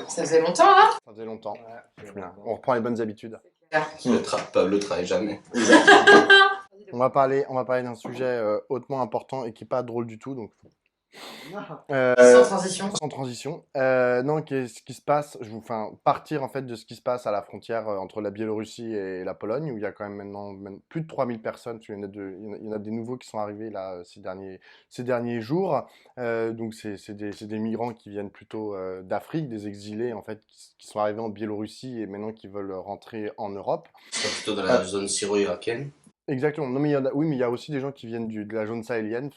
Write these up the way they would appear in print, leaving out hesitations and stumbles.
Ça faisait longtemps, là. Ça faisait longtemps. Ouais, Bien. On reprend les bonnes habitudes. Pablo travaille jamais. On va parler d'un sujet hautement important et qui n'est pas drôle du tout, donc Sans transition. sans transition. Non, ce qui se passe, je vous partir en fait de ce qui se passe à la frontière entre la Biélorussie et la Pologne, où il y a quand même maintenant plus de 3000 personnes, il y en a des nouveaux qui sont arrivés là ces derniers jours. Donc c'est des migrants qui viennent plutôt d'Afrique, des exilés en fait, qui sont arrivés en Biélorussie et maintenant qui veulent rentrer en Europe. C'est plutôt dans la zone syro-irakienne. Exactement. Non, mais oui, mais il y a aussi des gens qui viennent de la zone sahélienne.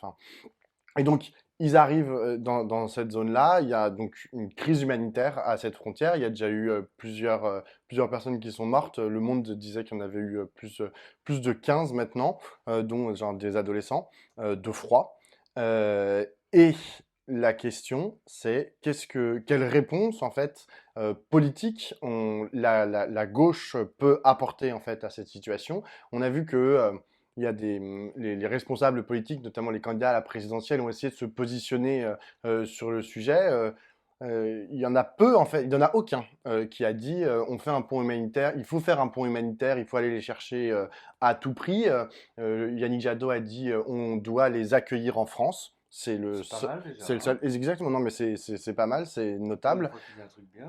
Et donc, ils arrivent dans cette zone-là. Il y a donc une crise humanitaire à cette frontière. Il y a déjà eu plusieurs personnes qui sont mortes. Le Monde disait qu'il y en avait eu plus de 15 maintenant, dont genre des adolescents, de froid. Et la question, c'est quelle réponse en fait politique la gauche peut apporter en fait à cette situation. On a vu que il y a les responsables politiques, notamment les candidats à la présidentielle, ont essayé de se positionner sur le sujet. Il y en a peu, en fait, il n'y en a aucun qui a dit on fait un pont humanitaire, il faut faire un pont humanitaire, il faut aller les chercher à tout prix. Yannick Jadot a dit on doit les accueillir en France. C'est le seul. Exactement, non, mais c'est pas mal, c'est notable.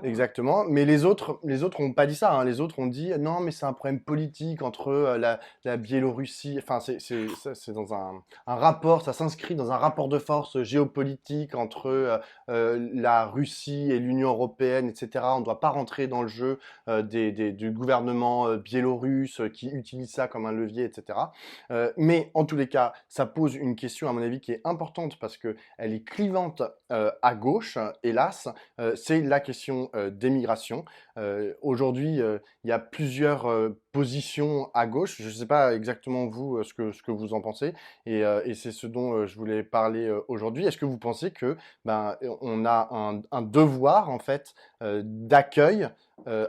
Exactement, mais les autres n'ont pas dit ça. Hein. Les autres ont dit non, mais c'est un problème politique entre la Biélorussie. Enfin, c'est dans un rapport, ça s'inscrit dans un rapport de force géopolitique entre la Russie et l'Union européenne, etc. On ne doit pas rentrer dans le jeu du gouvernement biélorusse qui utilise ça comme un levier, etc. Mais en tous les cas, ça pose une question, à mon avis, qui est importante parce qu'elle est clivante à gauche, hélas, c'est la question des migrations. Aujourd'hui, il y a plusieurs positions à gauche. Je ne sais pas exactement vous ce que vous en pensez, et c'est ce dont je voulais parler aujourd'hui. Est-ce que vous pensez que on a un devoir en fait d'accueil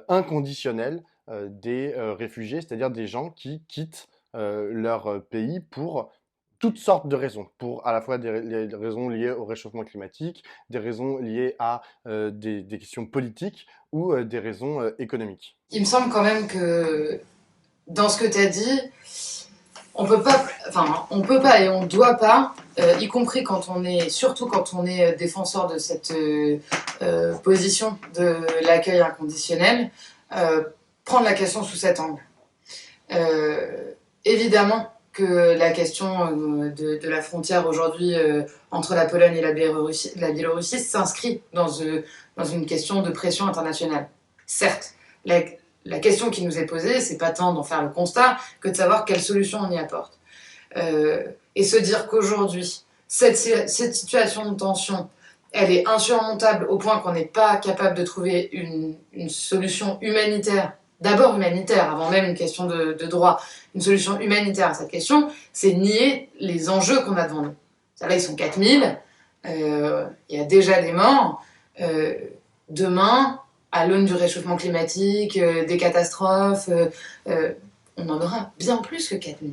inconditionnel des réfugiés, c'est-à-dire des gens qui quittent leur pays pour toutes sortes de raisons, pour à la fois des raisons liées au réchauffement climatique, des raisons liées à des questions politiques ou des raisons économiques. Il me semble quand même que dans ce que tu as dit, on peut pas et on doit pas, y compris surtout quand on est défenseur de cette position de l'accueil inconditionnel, prendre la question sous cet angle. Évidemment que la question de la frontière aujourd'hui entre la Pologne et la Biélorussie s'inscrit dans une question de pression internationale. Certes, la question qui nous est posée, c'est pas tant d'en faire le constat que de savoir quelle solution on y apporte. Et se dire qu'aujourd'hui, cette situation de tension, elle est insurmontable au point qu'on n'est pas capable de trouver une solution humanitaire, d'abord humanitaire, avant même une question de droit, une solution humanitaire à cette question, c'est nier les enjeux qu'on a devant nous. Là, ils sont 4000, il y a déjà des morts. Demain, à l'aune du réchauffement climatique, des catastrophes, on en aura bien plus que 4000.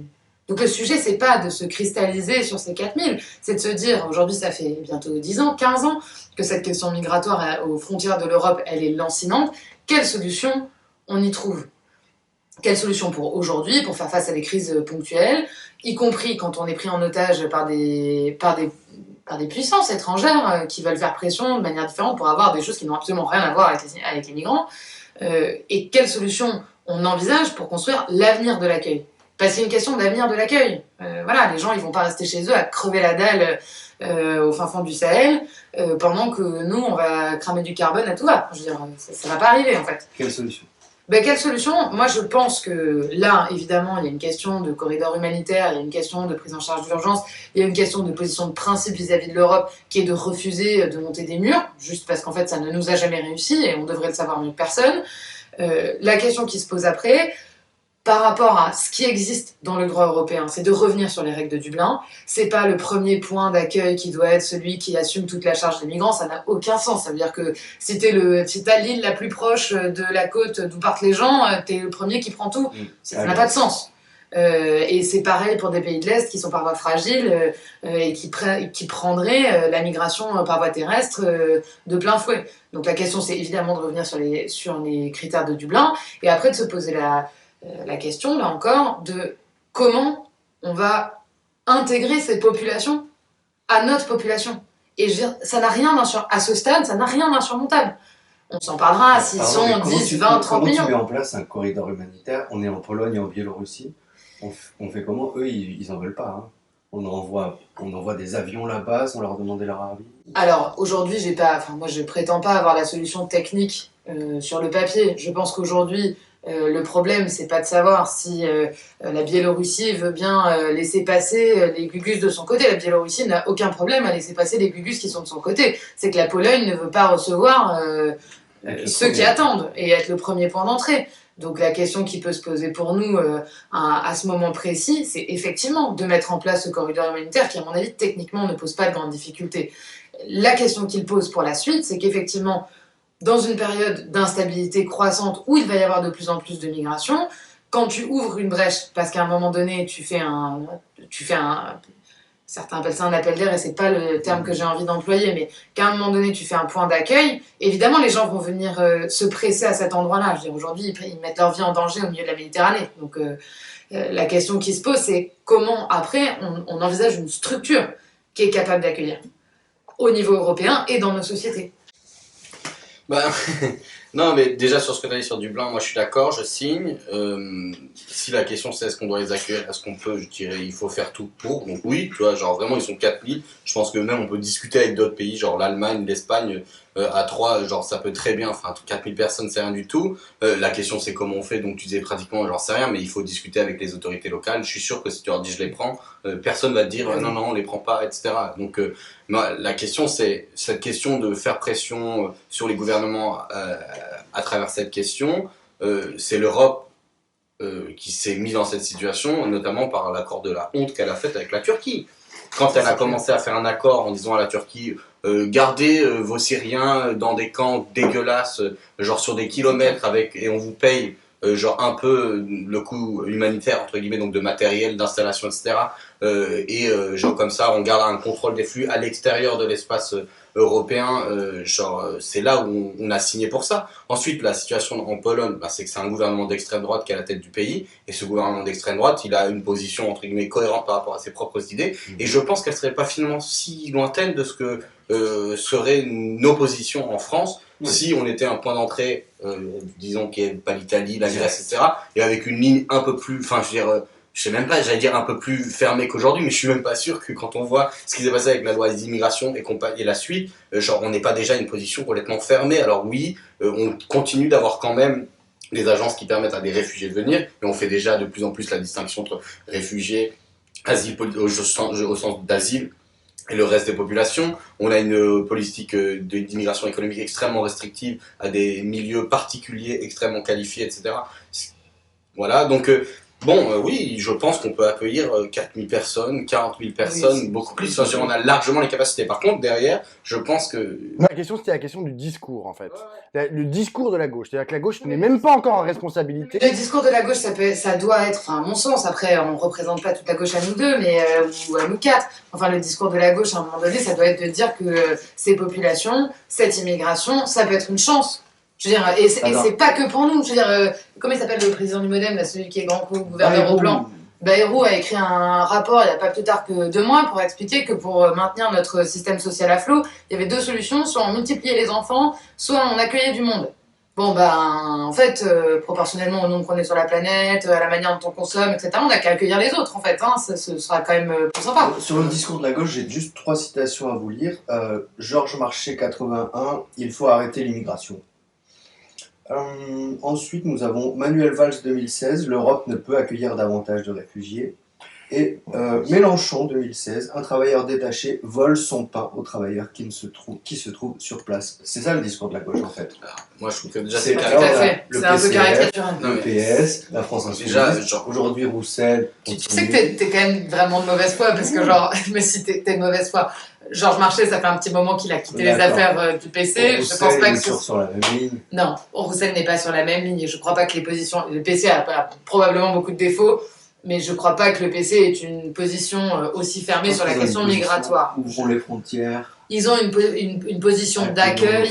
Donc le sujet, c'est pas de se cristalliser sur ces 4000, c'est de se dire, aujourd'hui ça fait bientôt 10 ans, 15 ans, que cette question migratoire aux frontières de l'Europe, elle est lancinante. Quelle solution on y trouve? Quelle solution pour aujourd'hui, pour faire face à des crises ponctuelles, y compris quand on est pris en otage par des puissances étrangères qui veulent faire pression de manière différente pour avoir des choses qui n'ont absolument rien à voir avec les migrants, et quelle solution on envisage pour construire l'avenir de l'accueil. Parce qu'il y a une question d'avenir de l'accueil. Voilà, les gens ils vont pas rester chez eux à crever la dalle au fin fond du Sahel pendant que nous on va cramer du carbone à tout va. Je veux dire, ça va pas arriver en fait. Quelle solution? Quelle solution? Moi, je pense que là, évidemment, il y a une question de corridor humanitaire, il y a une question de prise en charge d'urgence, il y a une question de position de principe vis-à-vis de l'Europe qui est de refuser de monter des murs, juste parce qu'en fait, ça ne nous a jamais réussi et on devrait le savoir mieux que personne. La question qui se pose après, par rapport à ce qui existe dans le droit européen, c'est de revenir sur les règles de Dublin. C'est pas le premier point d'accueil qui doit être celui qui assume toute la charge des migrants, ça n'a aucun sens. Ça veut dire que si t'as l'île la plus proche de la côte d'où partent les gens, t'es le premier qui prend tout. Ça n'a pas de sens. Et c'est pareil pour des pays de l'Est qui sont parfois fragiles et qui prendraient la migration par voie terrestre de plein fouet. Donc la question, c'est évidemment de revenir sur les critères de Dublin et après de se poser la question, là encore, de comment on va intégrer cette population à notre population. Et je veux dire, ça n'a rien à ce stade, ça n'a rien d'insurmontable. On s'en parlera s'ils sont 10, 20, 30 millions. Comment tu mets en place un corridor humanitaire? On est en Pologne et en Biélorussie. On fait comment? Eux, ils en veulent pas. Hein. On envoie des avions là-bas sans leur demander leur avis. Alors aujourd'hui, moi je prétends pas avoir la solution technique sur le papier. Je pense qu'aujourd'hui, le problème, c'est pas de savoir si la Biélorussie veut bien laisser passer les Gugus de son côté. La Biélorussie n'a aucun problème à laisser passer les Gugus qui sont de son côté. C'est que la Pologne ne veut pas recevoir ceux qui attendent et être le premier point d'entrée. Donc la question qui peut se poser pour nous à ce moment précis, c'est effectivement de mettre en place ce corridor humanitaire qui, à mon avis, techniquement ne pose pas de grandes difficultés. La question qu'il pose pour la suite, c'est qu'effectivement, dans une période d'instabilité croissante où il va y avoir de plus en plus de migration, quand tu ouvres une brèche, parce qu'à un moment donné, tu fais un certains appellent ça un appel d'air et c'est pas le terme que j'ai envie d'employer, mais qu'à un moment donné, tu fais un point d'accueil, évidemment, les gens vont venir se presser à cet endroit-là. Je veux dire, aujourd'hui, ils mettent leur vie en danger au milieu de la Méditerranée. Donc, la question qui se pose, c'est comment, après, on envisage une structure qui est capable d'accueillir au niveau européen et dans nos sociétés. Bah, non, mais déjà sur ce que tu as dit sur Dublin, moi je suis d'accord, je signe. Si la question c'est est-ce qu'on doit les accueillir, est-ce qu'on peut, je dirais il faut faire tout pour. Donc oui, tu vois, genre vraiment ils sont 4000. Je pense que même on peut discuter avec d'autres pays, genre l'Allemagne, l'Espagne, à 3, genre ça peut très bien, enfin 4000 personnes c'est rien du tout. La question c'est comment on fait, donc tu disais pratiquement, j'en sais rien, mais il faut discuter avec les autorités locales. Je suis sûr que si tu leur dis je les prends, personne va te dire non, non, on les prend pas, etc. Donc la question c'est cette question de faire pression sur les gouvernements à travers cette question, c'est l'Europe qui s'est mise dans cette situation, notamment par l'accord de la honte qu'elle a fait avec la Turquie. Quand elle a commencé à faire un accord en disant à la Turquie gardez vos Syriens dans des camps dégueulasses, genre sur des kilomètres et on vous paye genre un peu le coût humanitaire entre guillemets, donc de matériel, d'installation, etc. Genre comme ça on garde un contrôle des flux à l'extérieur de l'espace européen, c'est là où on a signé pour ça. Ensuite, la situation en Pologne, c'est que c'est un gouvernement d'extrême droite qui est à la tête du pays, et ce gouvernement d'extrême droite, il a une position entre guillemets cohérente par rapport à ses propres idées, et je pense qu'elle serait pas finalement si lointaine de ce que serait nos positions en France, si on était un point d'entrée, disons qui est pas l'Italie, la Grèce, etc., et avec une ligne un peu plus, enfin je veux dire, je sais même pas, j'allais dire un peu plus fermé qu'aujourd'hui, mais je suis même pas sûr que quand on voit ce qui s'est passé avec la loi d'immigration et la suite, genre on n'est pas déjà une position complètement fermée. Alors oui, on continue d'avoir quand même des agences qui permettent à des réfugiés de venir, et on fait déjà de plus en plus la distinction entre réfugiés, asile au sens d'asile, et le reste des populations. On a une politique d'immigration économique extrêmement restrictive à des milieux particuliers extrêmement qualifiés, etc. Voilà, donc oui, je pense qu'on peut accueillir 4000 personnes, 40 000 personnes, oui, beaucoup plus. Enfin, on a largement les capacités. Par contre, derrière, je pense que... La question, c'était la question du discours, en fait. Ouais. Le discours de la gauche. C'est-à-dire que la gauche n'est même pas encore en responsabilité. Le discours de la gauche, ça doit être, enfin, à mon sens, après, on ne représente pas toute la gauche à nous deux, mais ou à nous quatre. Enfin, le discours de la gauche, à un moment donné, ça doit être de dire que ces populations, cette immigration, ça peut être une chance. Je veux dire, et c'est pas que pour nous. Je veux dire, comment il s'appelle le président du Modem, là, celui qui est grand gouverneur au plan? Bayrou a écrit un rapport il n'y a pas plus tard que 2 mois pour expliquer que pour maintenir notre système social à flot, il y avait 2 solutions, soit on multipliait les enfants, soit on accueillait du monde. Bon, en fait, proportionnellement au nombre qu'on est sur la planète, à la manière dont on consomme, etc., on n'a qu'à accueillir les autres, en fait. Hein, ce sera quand même plus sympa. Sur le discours de la gauche, j'ai juste 3 citations à vous lire. Georges Marchais, 81, « Il faut arrêter l'immigration ». Ensuite, nous avons Manuel Valls 2016, l'Europe ne peut accueillir davantage de réfugiés. Et Mélenchon 2016, un travailleur détaché vole son pain aux travailleurs qui se trouvent sur place. C'est ça le discours de la gauche en fait. Moi je trouve que déjà c'est caricatural. C'est un peu caricatural. Le PS, la France Insoumise, aujourd'hui Roussel. Tu sais que t'es quand même vraiment de mauvaise foi parce que genre, mais si t'es de mauvaise foi. Georges Marchais, ça fait un petit moment qu'il a quitté les affaires du PC. Roussel, je pense pas que toujours sur la même ligne. Non, Roussel n'est pas sur la même ligne. Je crois pas que les positions. Le PC a probablement beaucoup de défauts. Mais je crois pas que le PC ait une position aussi fermée sur la question migratoire. Ouvrons les frontières. Ils ont une position d'accueil,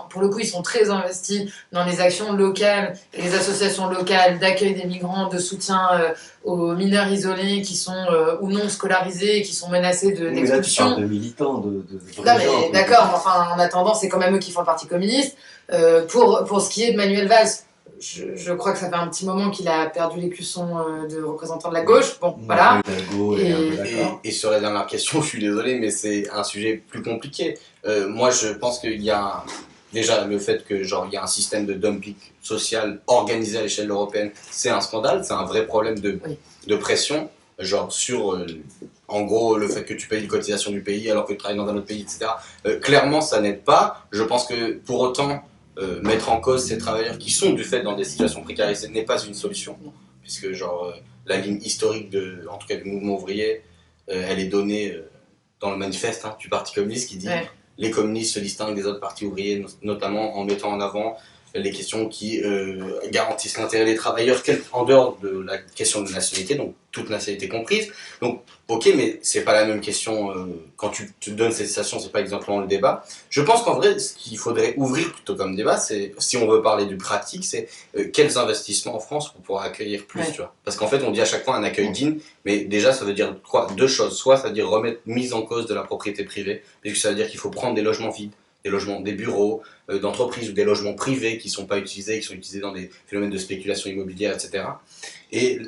pour le coup, ils sont très investis dans les actions locales et les associations locales d'accueil des migrants, de soutien aux mineurs isolés qui sont ou non scolarisés et qui sont menacés Mais là, tu d'expulsion. parles de militants, de Non, mais d'accord, mais enfin, en attendant, c'est quand même eux qui font le Parti communiste. Pour ce qui est de Manuel Valls, je crois que ça fait un petit moment qu'il a perdu l'écusson de représentant de la gauche. Bon, voilà. Et sur la dernière question, je suis désolé, mais c'est un sujet plus compliqué. Moi, je pense qu'il y a déjà le fait que genre il y a un système de dumping social organisé à l'échelle européenne, c'est un scandale, c'est un vrai problème de pression, genre sur en gros le fait que tu payes une cotisation du pays alors que tu travailles dans un autre pays, etc. Clairement, ça n'aide pas. Je pense que pour autant mettre en cause ces travailleurs qui sont du fait dans des situations précarisées n'est pas une solution, puisque genre la ligne historique en tout cas du mouvement ouvrier, elle est donnée dans le manifeste du Parti communiste qui dit les communistes se distinguent des autres partis ouvriers, notamment en mettant en avant les questions qui garantissent l'intérêt des travailleurs en dehors de la question de nationalité, donc toute nationalité comprise. Donc, ok, mais c'est pas la même question quand tu te donnes ces citations, c'est pas exactement le débat. Je pense qu'en vrai, ce qu'il faudrait ouvrir plutôt comme débat, c'est, si on veut parler du pratique, c'est quels investissements en France pour pouvoir accueillir plus, tu vois. Parce qu'en fait, on dit à chaque fois un accueil digne, mais déjà, ça veut dire quoi? Deux choses. Soit ça veut dire remettre mise en cause de la propriété privée, puisque ça veut dire qu'il faut prendre des logements vides, des logements, des bureaux d'entreprises ou des logements privés qui ne sont pas utilisés, qui sont utilisés dans des phénomènes de spéculation immobilière, etc. Et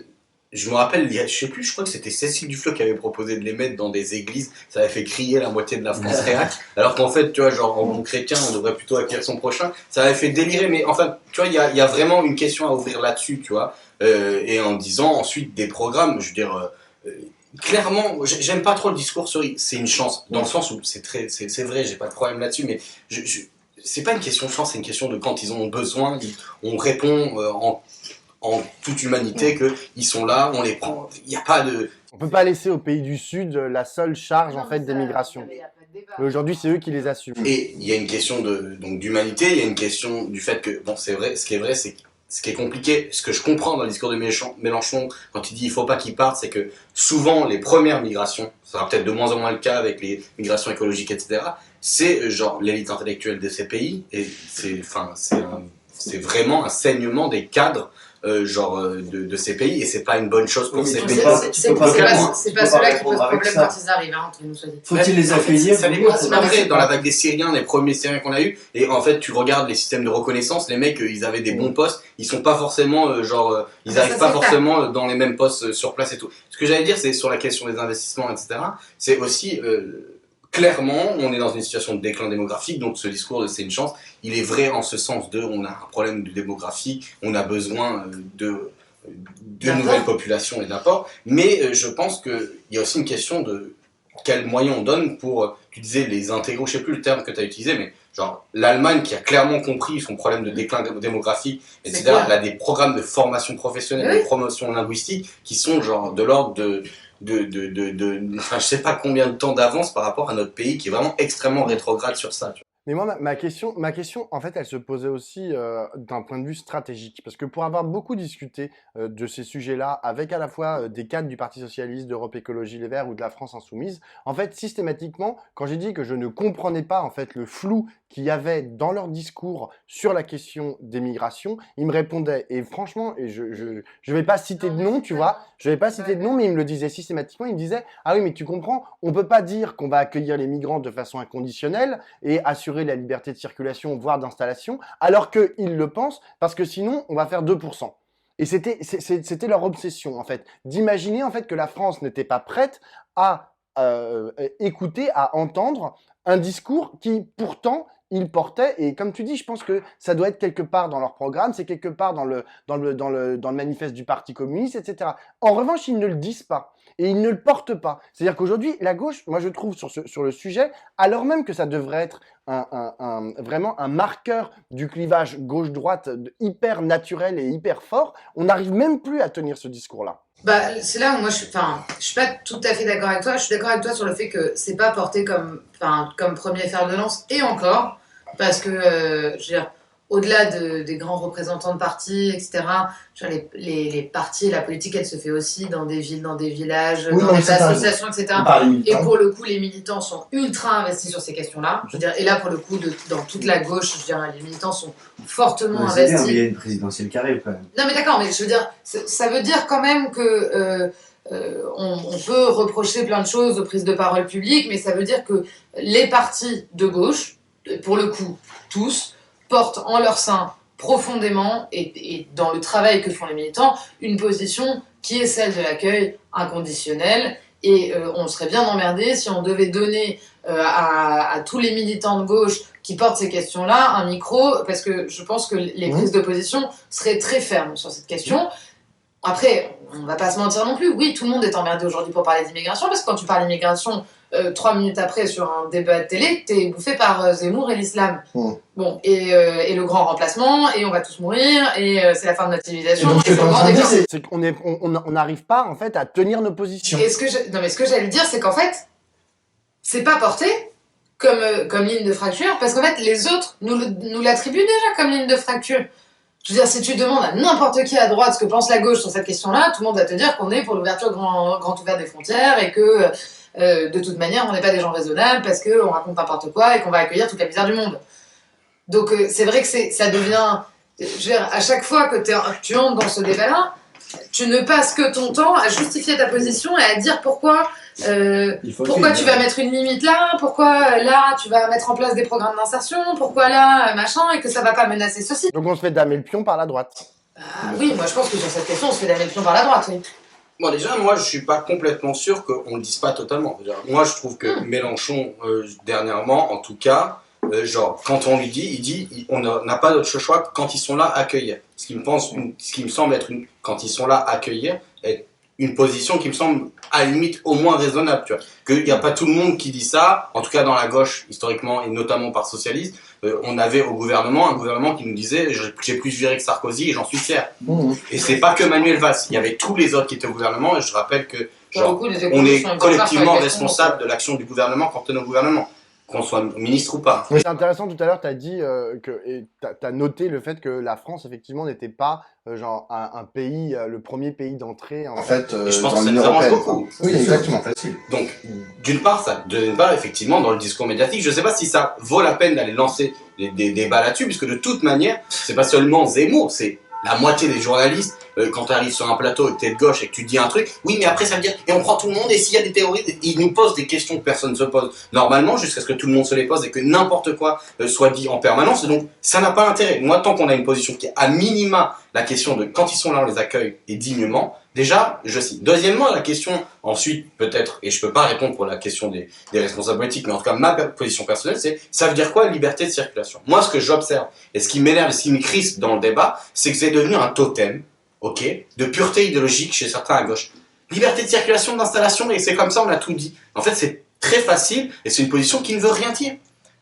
je me rappelle, je sais plus, je crois que c'était Cécile Duflot qui avait proposé de les mettre dans des églises, ça avait fait crier la moitié de la France réac, alors qu'en fait, tu vois, genre en bon chrétien, on devrait plutôt accueillir son prochain, ça avait fait délirer, mais enfin, tu vois, il y a vraiment une question à ouvrir là-dessus, tu vois, et en disant ensuite des programmes, je veux dire... clairement, j'aime pas trop le discours sur c'est une chance, dans le sens où c'est vrai, j'ai pas de problème là-dessus, mais c'est pas une question de chance, c'est une question de quand ils en ont besoin, on répond en toute humanité qu'ils sont là, on les prend, il n'y a pas de... On peut pas laisser aux pays du Sud la seule charge en fait des migrations. Mais aujourd'hui, c'est eux qui les assument. Et il y a une question donc d'humanité, il y a une question du fait que, bon, c'est vrai, ce qui est vrai, c'est ce qui est compliqué, ce que je comprends dans le discours de Mélenchon, quand il dit il faut pas qu'ils partent, c'est que souvent les premières migrations, ça sera peut-être de moins en moins le cas avec les migrations écologiques, etc., c'est genre l'élite intellectuelle de ces pays, et c'est vraiment un saignement des cadres de ces pays, et c'est pas une bonne chose pour ces pays. C'est pas ceux-là qui posent problème quand ils arrivent, entre nous soit dit. Faut-il les accueillir? Après, dans la vague des Syriens, les premiers Syriens qu'on a eu, et en fait, tu regardes les systèmes de reconnaissance, les mecs, ils avaient des bons postes, ils sont pas forcément, ils arrivent pas forcément dans les mêmes postes sur place et tout. Ce que j'allais dire, c'est sur la question des investissements, etc., c'est aussi, clairement, on est dans une situation de déclin démographique, donc ce discours de c'est une chance, il est vrai en ce sens de on a un problème de démographie, on a besoin de nouvelles populations et d'apports, mais je pense qu'il y a aussi une question de quels moyens on donne pour, tu disais les intégraux, je sais plus le terme que tu as utilisé, mais genre l'Allemagne qui a clairement compris son problème de déclin démographique, etc., elle a des programmes de formation professionnelle, de promotion linguistique qui sont genre de l'ordre enfin, je sais pas combien de temps d'avance par rapport à notre pays qui est vraiment extrêmement rétrograde sur ça. Tu vois. Mais moi, ma question, en fait, elle se posait aussi d'un point de vue stratégique. Parce que pour avoir beaucoup discuté de ces sujets-là avec à la fois des cadres du Parti Socialiste, d'Europe Écologie Les Verts ou de la France Insoumise, en fait, systématiquement, quand j'ai dit que je ne comprenais pas en fait le flou qu'il y avait dans leur discours sur la question des migrations, ils me répondaient, et franchement, et je vais pas citer de nom, tu vois, je vais pas citer de nom, mais ils me le disaient systématiquement, ils me disaient, ah oui, mais tu comprends, on peut pas dire qu'on va accueillir les migrants de façon inconditionnelle et assurer la liberté de circulation, voire d'installation, alors qu'ils le pensent, parce que sinon, on va faire 2%. Et c'était leur obsession, en fait, d'imaginer, en fait, que la France n'était pas prête à écouter, à entendre un discours qui, pourtant, ils portaient, et comme tu dis, je pense que ça doit être quelque part dans leur programme, c'est quelque part dans le manifeste du Parti communiste, etc. En revanche, ils ne le disent pas. Et ils ne le portent pas. C'est-à-dire qu'aujourd'hui, la gauche, moi je trouve sur le sujet, alors même que ça devrait être vraiment un marqueur du clivage gauche-droite hyper naturel et hyper fort, on n'arrive même plus à tenir ce discours-là. Bah, c'est là où moi je suis pas tout à fait d'accord avec toi. Je suis d'accord avec toi sur le fait que c'est pas porté comme premier fer de lance, et encore, parce que je veux dire, au-delà des grands représentants de partis, etc., les partis et la politique, elle se fait aussi dans des villes, dans des villages, Oui, dans non, des c'est ça. associations, etc. Par les Et militants. pour le coup, les militants sont ultra investis sur ces questions-là. Je veux dire, et là, pour le coup, dans toute la gauche, je veux dire, les militants sont fortement Ouais, c'est bien, investis. mais il y a une présidentielle qui arrive quand même. Non, mais d'accord, mais je veux dire, ça veut dire quand même que on peut reprocher plein de choses aux prises de parole publiques, mais ça veut dire que les partis de gauche, pour le coup, tous, portent en leur sein profondément, et dans le travail que font les militants, une position qui est celle de l'accueil inconditionnel. Et on serait bien emmerdé si on devait donner à tous les militants de gauche qui portent ces questions-là un micro, parce que je pense que les prises de position seraient très fermes sur cette question. Après, on va pas se mentir non plus, oui, tout le monde est emmerdé aujourd'hui pour parler d'immigration, parce que quand tu parles d'immigration, 3 minutes après, sur un débat de télé, t'es bouffé par Zemmour et l'islam. Bon, et le grand remplacement, et on va tous mourir, et c'est la fin de notre civilisation. Et donc, ce que t'es en train de dire, C'est qu'on n'arrive pas, en fait, à tenir nos positions. Et ce que j'allais dire, c'est qu'en fait, c'est pas porté comme ligne de fracture, parce qu'en fait, les autres nous l'attribuent déjà comme ligne de fracture. Je veux dire, si tu demandes à n'importe qui à droite ce que pense la gauche sur cette question-là, tout le monde va te dire qu'on est pour l'ouverture grand ouvert des frontières et que, de toute manière, on n'est pas des gens raisonnables parce qu'on raconte n'importe quoi et qu'on va accueillir toute la misère du monde. Donc, c'est vrai que ça devient... Je veux dire, à chaque fois que tu entres dans ce débat-là, tu ne passes que ton temps à justifier ta position et à dire pourquoi tu vas mettre une limite là, pourquoi là tu vas mettre en place des programmes d'insertion, pourquoi là machin, et que ça va pas menacer ceci. Donc on se fait damer le pion par la droite. Oui, moi je pense que sur cette question on se fait damer le pion par la droite, oui. Bon, déjà, moi, je suis pas complètement sûr qu'on le dise pas totalement. Moi, je trouve que Mélenchon, dernièrement, en tout cas, genre, quand on lui dit, il dit, on n'a pas d'autre choix que quand ils sont là, accueillir. Ce qui me semble être quand ils sont là, accueillir, est une position qui me semble, à la limite, au moins raisonnable, tu vois. Qu'il n'y a pas tout le monde qui dit ça, en tout cas dans la gauche, historiquement, et notamment par socialiste. On avait un gouvernement qui nous disait j'ai plus viré que Sarkozy et j'en suis fier. Et c'est pas que Manuel Valls, il y avait tous les autres qui étaient au gouvernement, et je rappelle que genre, on est collectivement responsable de l'action du gouvernement quand on est au gouvernement, qu'on soit ministre ou pas. Mais c'est intéressant, tout à l'heure, tu as dit et tu as noté le fait que la France, effectivement, n'était pas genre un pays, le premier pays d'entrée En fait, je pense dans que ça l'Union nous arrange européenne. beaucoup. Oui, exactement. Facile. Donc, d'une part, ça. Deuxième part, effectivement, dans le discours médiatique, je sais pas si ça vaut la peine d'aller lancer des débats là-dessus, puisque de toute manière, c'est pas seulement Zemmour, c'est la moitié des journalistes, quand tu arrives sur un plateau et que t'es de gauche et que tu dis un truc, oui, mais après ça veut dire, et on prend tout le monde, et s'il y a des terroristes, ils nous posent des questions que personne ne se pose normalement, jusqu'à ce que tout le monde se les pose et que n'importe quoi soit dit en permanence, et donc ça n'a pas intérêt. Moi, tant qu'on a une position qui est à minima la question de quand ils sont là, on les accueille et dignement, déjà, je cite. Deuxièmement, la question, ensuite, peut-être, et je peux pas répondre pour la question des responsables politiques, mais en tout cas, ma position personnelle, c'est, ça veut dire quoi, liberté de circulation? Moi, ce que j'observe, et ce qui m'énerve, et ce qui me crispe dans le débat, c'est que c'est devenu un totem, ok, de pureté idéologique chez certains à gauche. Liberté de circulation, d'installation, et c'est comme ça, on a tout dit. En fait, c'est très facile, et c'est une position qui ne veut rien dire.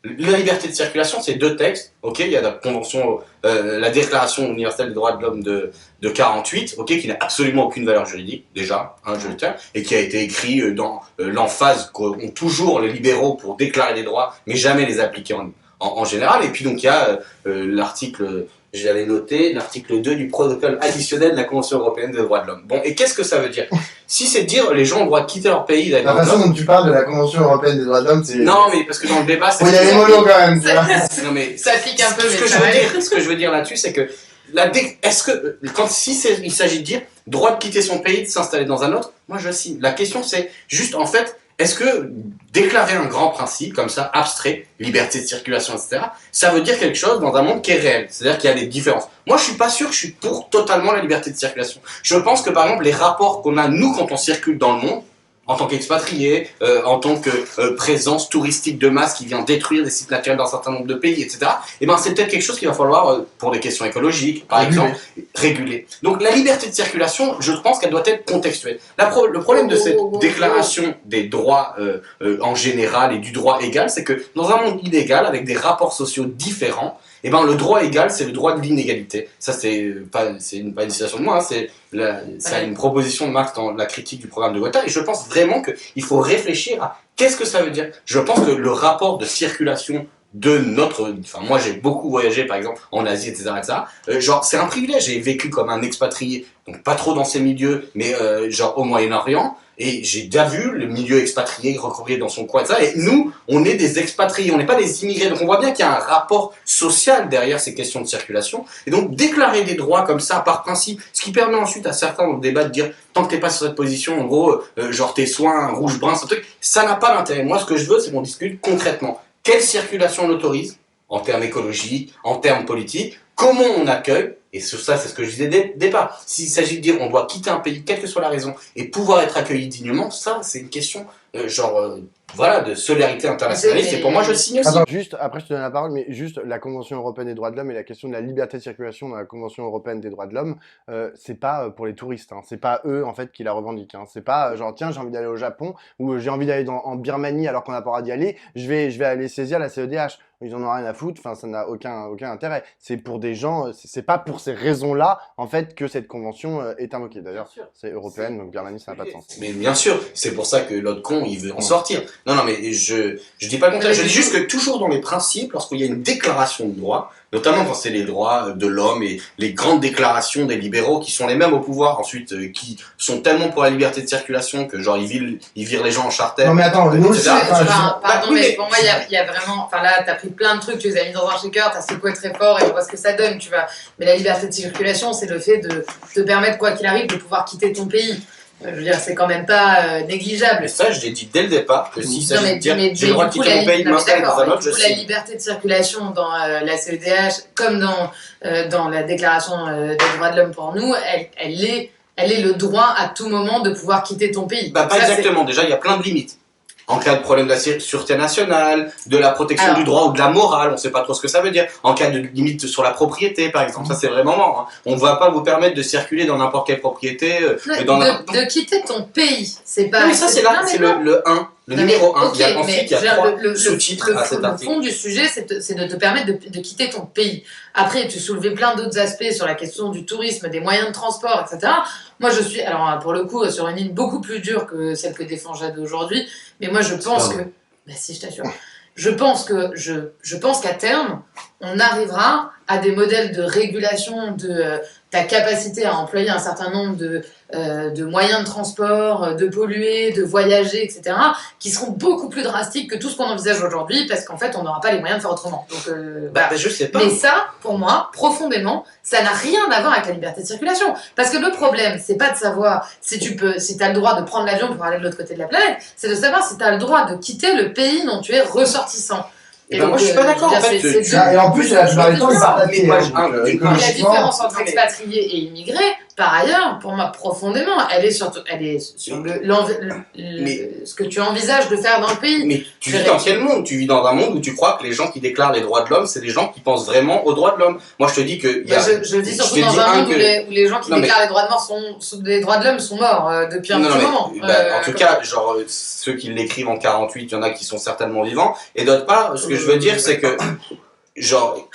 La liberté de circulation, c'est 2 textes, ok, il y a la convention, la déclaration universelle des droits de l'homme de 48, ok, qui n'a absolument aucune valeur juridique, déjà, hein, je le tiens, et qui a été écrit dans l'emphase qu'ont toujours les libéraux pour déclarer des droits, mais jamais les appliquer en général. Et puis donc il y a l'article, je l'avais noté, l'article 2 du protocole additionnel de la Convention européenne des droits de l'homme. Bon, et qu'est-ce que ça veut dire? Si c'est dire les gens ont le droit de quitter leur pays, La façon dont tu parles de la Convention européenne des droits de l'homme, c'est... Non, mais parce que dans le débat, c'est... Oui, il y a les molos quand même, tu vois. Non, mais Ça pique un peu, mais ce que je veux dire là-dessus, c'est que est-ce que il s'agit de dire droit de quitter son pays, de s'installer dans un autre, moi je signe. La question c'est juste en fait, est-ce que déclarer un grand principe comme ça, abstrait, liberté de circulation, etc., ça veut dire quelque chose dans un monde qui est réel, c'est-à-dire qu'il y a des différences. Moi je suis pas sûr que je suis pour totalement la liberté de circulation. Je pense que par exemple les rapports qu'on a nous quand on circule dans le monde, en tant qu'expatrié, en tant que présence touristique de masse qui vient détruire des sites naturels dans un certain nombre de pays, etc. Et ben c'est peut-être quelque chose qu'il va falloir, pour des questions écologiques, par exemple, réguler. Donc la liberté de circulation, je pense qu'elle doit être contextuelle. Le problème de cette déclaration des droits en général et du droit égal, c'est que dans un monde inégal, avec des rapports sociaux différents, et ben le droit égal, c'est le droit de l'inégalité. Ça, c'est pas une citation de moi, hein, c'est une proposition de Marx dans la critique du programme de Gotha. Et je pense vraiment qu'il faut réfléchir à qu'est-ce que ça veut dire. Je pense que le rapport de circulation de notre... Enfin, moi, j'ai beaucoup voyagé, par exemple, en Asie, etc. Genre, c'est un privilège. J'ai vécu comme un expatrié, donc pas trop dans ces milieux, mais genre au Moyen-Orient. Et j'ai déjà vu le milieu expatrié recourir dans son coin, etc. Et nous, on est des expatriés, on n'est pas des immigrés. Donc on voit bien qu'il y a un rapport social derrière ces questions de circulation. Et donc déclarer des droits comme ça, par principe, ce qui permet ensuite à certains dans le débat de dire, tant que t'es pas sur cette position, en gros, genre tes soins, rouge, brun, ce truc, ça n'a pas d'intérêt. Moi, ce que je veux, c'est qu'on discute concrètement. Quelle circulation on autorise, en termes écologiques, en termes politiques, comment on accueille, et sur ça, c'est ce que je disais dès le départ. S'il s'agit de dire on doit quitter un pays, quelle que soit la raison, et pouvoir être accueilli dignement, ça, c'est une question, voilà, de solidarité internationaliste, et pour moi, je signe aussi. Attends, juste, après je te donne la parole, mais juste la Convention européenne des droits de l'homme et la question de la liberté de circulation dans la Convention européenne des droits de l'homme, c'est pas pour les touristes, hein. C'est pas eux, en fait, qui la revendiquent, hein. C'est pas genre, tiens, j'ai envie d'aller au Japon, ou j'ai envie d'aller en Birmanie alors qu'on n'a pas le droit d'y aller, je vais aller saisir la CEDH. Ils en ont rien à foutre, enfin, ça n'a aucun intérêt. C'est pour des gens, c'est pas pour ces raisons-là, en fait, que cette convention est invoquée. D'ailleurs, c'est européenne, donc Birmanie, ça n'a pas de sens. Mais bien sûr, c'est pour ça que l'autre con, il veut en sortir. Non, mais je dis pas le contraire. Je dis juste que toujours dans les principes, lorsqu'il y a une déclaration de droit, notamment quand c'est les droits de l'homme et les grandes déclarations des libéraux qui sont les mêmes au pouvoir ensuite, qui sont tellement pour la liberté de circulation que genre ils virent les gens en charter. Non mais attends, nous aussi, pardon, mais pour moi il y a vraiment, enfin là t'as pris plein de trucs, tu les as mis dans un shaker, t'as secoué très fort et on voit ce que ça donne, tu vois. Mais la liberté de circulation, c'est le fait de te permettre quoi qu'il arrive de pouvoir quitter ton pays. Je veux dire, c'est quand même pas négligeable. Mais ça, je l'ai dit dès le départ, que si ça veut dire j'ai le droit de quitter mon pays, de m'installer dans un autre, je signe. La liberté de circulation dans la CEDH, comme dans la Déclaration des droits de l'homme pour nous, elle est le droit à tout moment de pouvoir quitter ton pays. Bah, pas exactement. Déjà, il y a plein de limites. En cas de problème de la sûreté nationale, de la protection du droit ou de la morale, on ne sait pas trop ce que ça veut dire. En cas de limite sur la propriété, par exemple, ça c'est vraiment mort. Hein. On ne va pas vous permettre de circuler dans n'importe quelle propriété. De quitter ton pays, c'est pas... Non, mais ça c'est là, c'est le 1, le numéro 1. Okay, ensuite, il y a 3 sous-titres à cet article. Le fond du sujet, c'est de te permettre de quitter ton pays. Après, tu soulevais plein d'autres aspects sur la question du tourisme, des moyens de transport, etc. Moi, je suis, alors pour le coup, sur une ligne beaucoup plus dure que celle que défend Jade aujourd'hui, mais moi, je pense que... Bah si, je t'assure. Je pense qu'à terme, on arrivera à des modèles de régulation de ta capacité à employer un certain nombre de moyens de transport, de polluer, de voyager, etc., qui seront beaucoup plus drastiques que tout ce qu'on envisage aujourd'hui, parce qu'en fait, on n'aura pas les moyens de faire autrement. Donc, je sais pas. Mais ça, pour moi, profondément, ça n'a rien à voir avec la liberté de circulation. Parce que le problème, c'est pas de savoir si t'as le droit de prendre l'avion pour aller de l'autre côté de la planète, c'est de savoir si t'as le droit de quitter le pays dont tu es ressortissant. Et donc, moi, je suis pas d'accord. En fait, et en plus, la plupart du temps, ils partent à pied. La différence entre expatriés et immigrés, par ailleurs, pour moi, profondément, elle est sur ce que tu envisages de faire dans le pays. Mais tu vis dans quel monde? Tu vis dans un monde où tu crois que les gens qui déclarent les droits de l'homme, c'est des gens qui pensent vraiment aux droits de l'homme. Moi, je te dis que... Je dis surtout dans un monde où les gens qui déclarent les droits de l'homme sont morts depuis un petit moment. En tout cas, genre, ceux qui l'écrivent en 48, il y en a qui sont certainement vivants, et d'autres pas. Ce que je veux dire, c'est que, genre...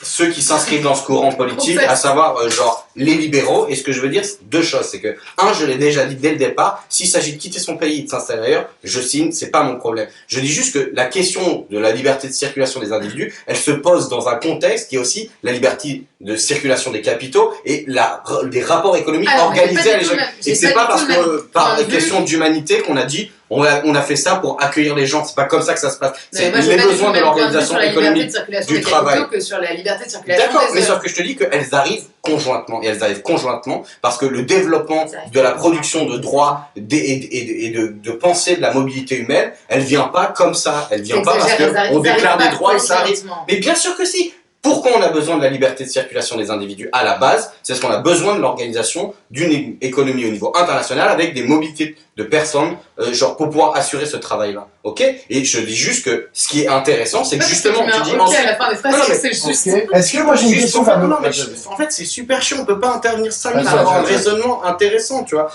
ceux qui s'inscrivent dans ce courant politique, à savoir genre les libéraux, et ce que je veux dire, c'est deux choses, c'est que, je l'ai déjà dit dès le départ, s'il s'agit de quitter son pays et de s'installer ailleurs, je signe, c'est pas mon problème. Je dis juste que la question de la liberté de circulation des individus, elle se pose dans un contexte qui est aussi la liberté de circulation des capitaux et des rapports économiques organisés à l'échelle. Et c'est pas parce que, par question d'humanité qu'on a dit, on a fait ça pour accueillir les gens, c'est pas comme ça que ça se passe. C'est les besoins de l'organisation économique du travail. Que sur la liberté de circulation. D'accord, mais sauf que je te dis qu'elles arrivent conjointement, et elles arrivent conjointement parce que le développement de la production de droits et de pensée de la mobilité humaine, elle vient pas comme ça, elle vient pas parce qu'on déclare des droits et ça arrive. Mais bien sûr que si. Pourquoi on a besoin de la liberté de circulation des individus à la base? C'est parce qu'on a besoin de l'organisation d'une économie au niveau international avec des mobilités de personnes, genre pour pouvoir assurer ce travail-là. Ok? Et je dis juste que ce qui est intéressant, c'est que justement, tu dis ensuite. À la fin des phrases, c'est juste. Est-ce que moi j'ai une question en fait, c'est super chiant, on peut pas intervenir 5 minutes avant un raisonnement intéressant, tu vois.